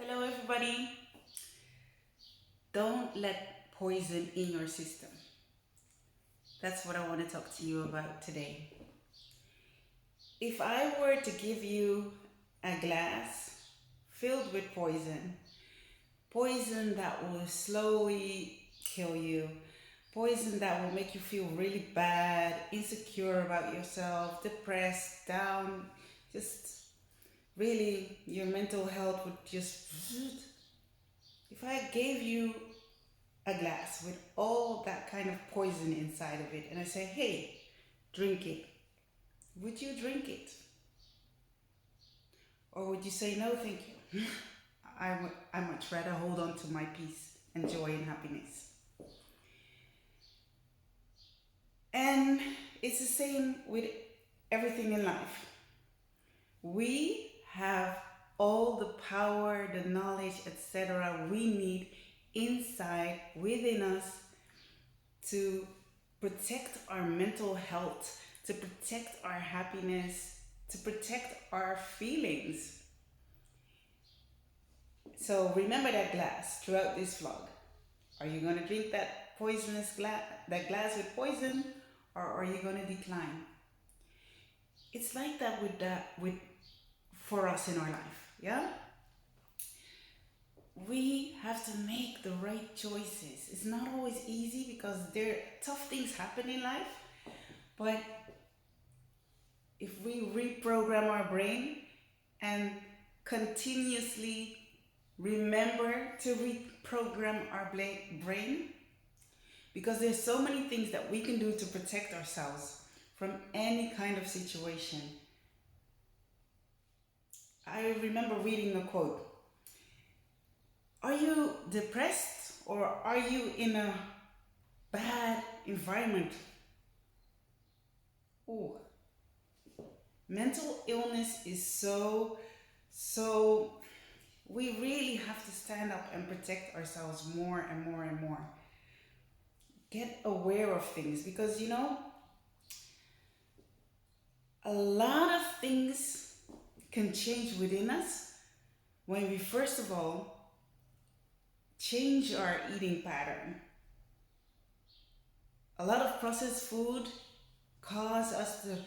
Hello, everybody. Don't let poison in your system. That's what I want to talk to you about today. If I were to give you a glass filled with poison, poison that will slowly kill you, poison that will make you feel really bad, insecure about yourself, depressed, down, just really your mental health would just. If I gave you a glass with all that kind of poison inside of it and I say, hey, drink it, would you drink it? Or would you say, no, thank you? I much rather hold on to my peace and joy and happiness. And it's the same with everything in life. We have all the power, the knowledge, etc. we need inside, within us, to protect our mental health, to protect our happiness, to protect our feelings. So remember that glass throughout this vlog. Are you going to drink that that glass with poison, or are you going to decline? It's like that with for us in our life, yeah? We have to make the right choices. It's not always easy because tough things happen in life, but if we reprogram our brain and continuously remember to reprogram our brain, because there's so many things that we can do to protect ourselves from any kind of situation. I remember reading a quote. Are you depressed or are you in a bad environment? Oh, mental illness is so we really have to stand up and protect ourselves more and more and more. Get aware of things because a lot of things can change within us when we first of all change our eating pattern. A lot of processed food cause us to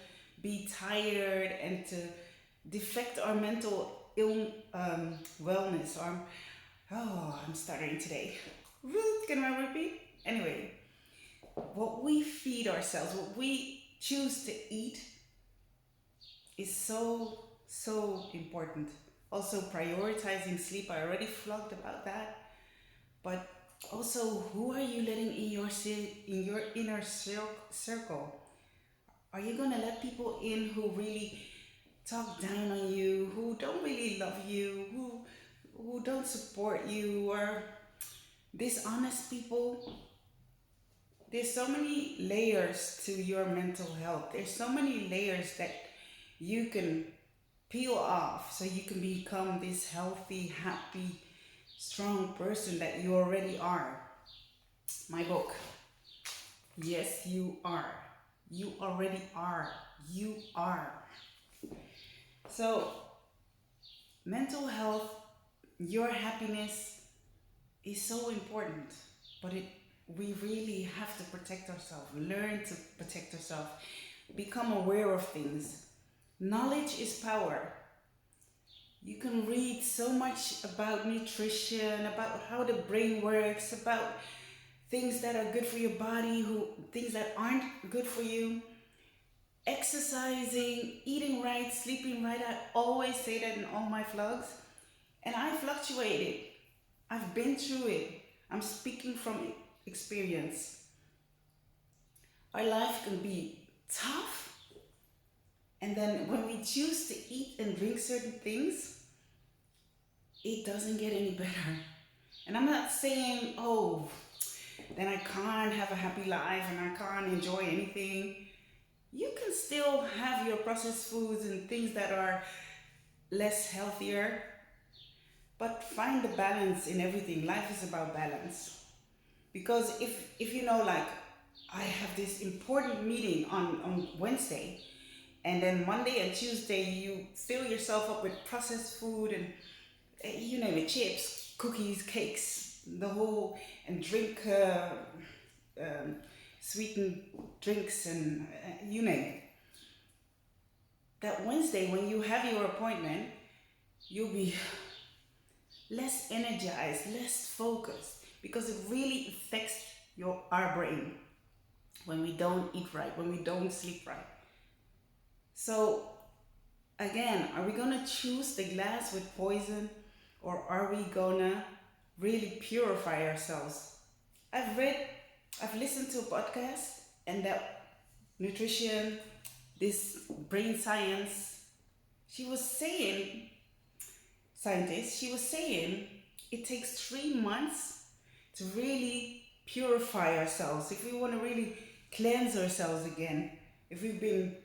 be tired and to defect our mental wellness. I'm stuttering today. Can I repeat? Anyway, what we feed ourselves, what we choose to eat is so important. Also prioritizing sleep, I already vlogged about that. But also, who are you letting in your inner circle? Are you gonna let people in who really talk down on you, who don't really love you, who don't support you, or dishonest people? There's so many layers to your mental health. There's so many layers that you can peel off so you can become this healthy, happy, strong person that you already are. My book. Yes, you are. You already are. You are. So, mental health, your happiness is so important, but we really have to protect ourselves, learn to protect ourselves, become aware of things. Knowledge is power. You can read so much about nutrition, about how the brain works, about things that are good for your body, things that aren't good for you. Exercising, eating right, sleeping right. I always say that in all my vlogs. And I fluctuated. I've been through it. I'm speaking from experience. Our life can be tough. And then when we choose to eat and drink certain things, it doesn't get any better. And I'm not saying, oh, then I can't have a happy life and I can't enjoy anything. You can still have your processed foods and things that are less healthier, but find the balance in everything. Life is about balance. Because if you know, like, I have this important meeting on Wednesday, and then Monday and Tuesday you fill yourself up with processed food and you name it, chips, cookies, cakes, the whole, and drink um, sweetened drinks and you name it. That Wednesday, when you have your appointment, you'll be less energized, less focused, because it really affects our brain when we don't eat right, when we don't sleep right. So again, are we gonna choose the glass with poison, or are we gonna really purify ourselves? I've read, I've listened to a podcast, and that nutrition, this brain science, she was saying, scientist, she was saying it takes 3 months to really purify ourselves. If we want to really cleanse ourselves again, if we've been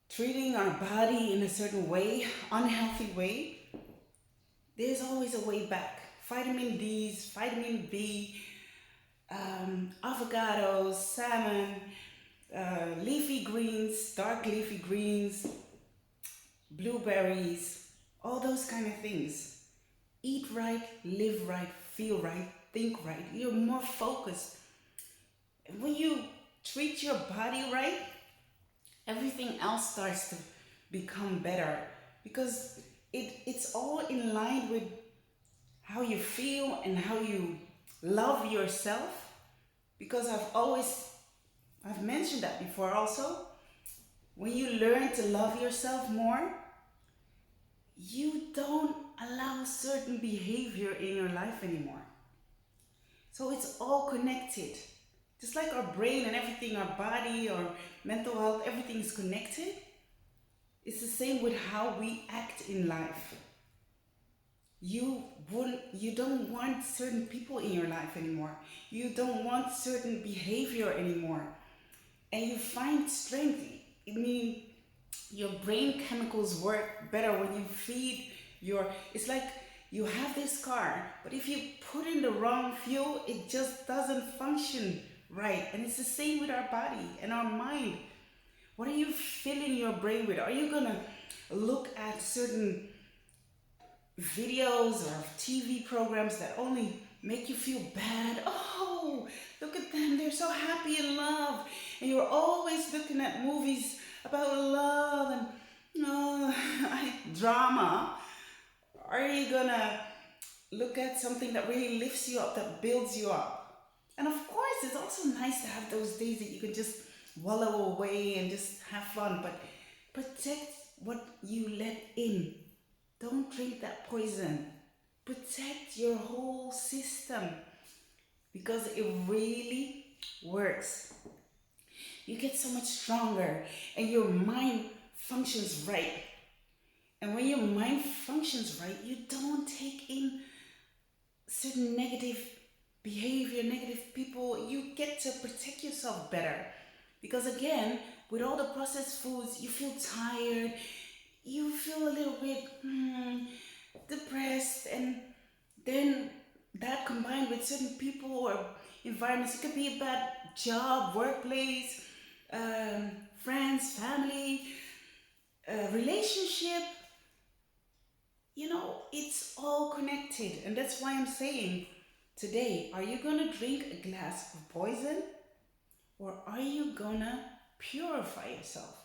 treating our body in a certain way, unhealthy way, there's always a way back. Vitamin D's, vitamin B, avocados, salmon, leafy greens, dark leafy greens, blueberries, all those kind of things. Eat right, live right, feel right, think right. You're more focused. And when you treat your body right, everything else starts to become better, because it's all in line with how you feel and how you love yourself. Because I've mentioned that before also, when you learn to love yourself more, you don't allow certain behavior in your life anymore. So it's all connected. Just like our brain and everything, our body, our mental health, everything is connected. It's the same with how we act in life. You don't want certain people in your life anymore. You don't want certain behavior anymore. And you find strength. I mean, your brain chemicals work better when you feed it's like you have this car, but if you put in the wrong fuel, it just doesn't function right. And it's the same with our body and our mind. What are you filling your brain with? Are you gonna look at certain videos or TV programs that only make you feel bad? Oh, look at them, they're so happy in love. And you're always looking at movies about love and drama. Are you gonna look at something that really lifts you up, that builds you up? And of course, it's also nice to have those days that you can just wallow away and just have fun, but protect what you let in. Don't drink that poison. Protect your whole system, because it really works. You get so much stronger and your mind functions right. And when your mind functions right, you don't take in certain negative behavior, negative people. You get to protect yourself better. Because again, with all the processed foods, you feel tired, you feel a little bit depressed, and then that combined with certain people or environments, it could be a bad job, workplace, friends, family, relationship. It's all connected. And that's why I'm saying today, are you gonna drink a glass of poison, or are you gonna purify yourself?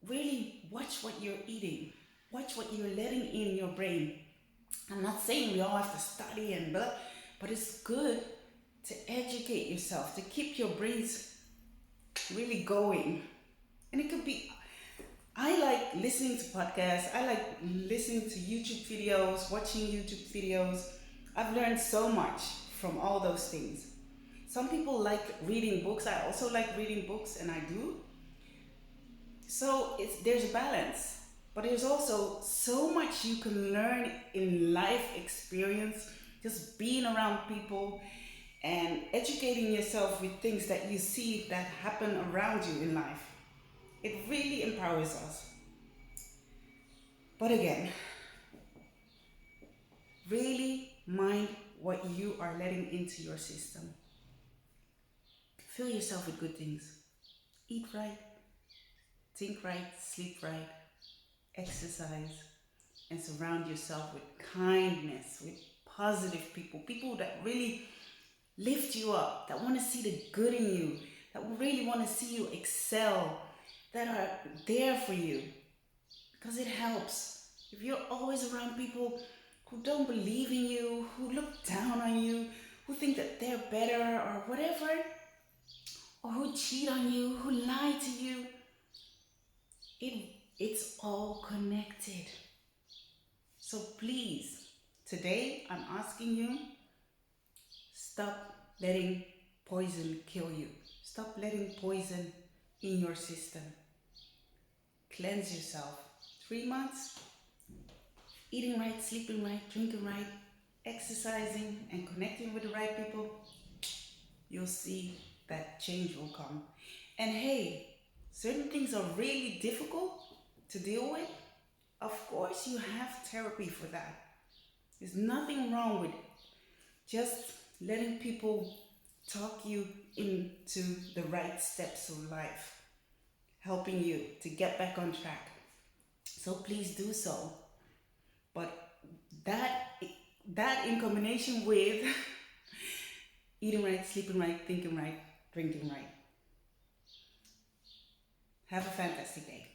Really watch what you're eating, watch what you're letting in your brain. I'm not saying we all have to study and blah, but it's good to educate yourself, to keep your brains really going. And it could be, I like listening to podcasts, I like listening to YouTube videos, watching YouTube videos. I've learned so much from all those things. Some people like reading books. I also like reading books, and I do. So there's a balance, but there's also so much you can learn in life experience, just being around people and educating yourself with things that you see that happen around you in life. It really empowers us. But again, really mind what you are letting into your system. Fill yourself with good things. Eat right, think right, sleep right, exercise, and surround yourself with kindness, with positive people, people that really lift you up, that want to see the good in you, that really want to see you excel, that are there for you. Because it helps. If you're always around people who don't believe in you, who look down on you, who think that they're better or whatever, or who cheat on you, who lie to you, it's all connected. So please, today I'm asking you, stop letting poison kill you. Stop letting poison in your system. Cleanse yourself. 3 months, eating right, sleeping right, drinking right, exercising and connecting with the right people, you'll see that change will come. And hey, certain things are really difficult to deal with. Of course, you have therapy for that. There's nothing wrong with just letting people talk you into the right steps of life, helping you to get back on track. So please do so. But that in combination with eating right, sleeping right, thinking right, drinking right. Have a fantastic day.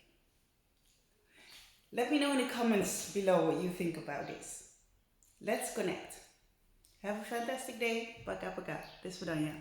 Let me know in the comments below what you think about this. Let's connect. Have a fantastic day. Paka paka. Tes Budanya.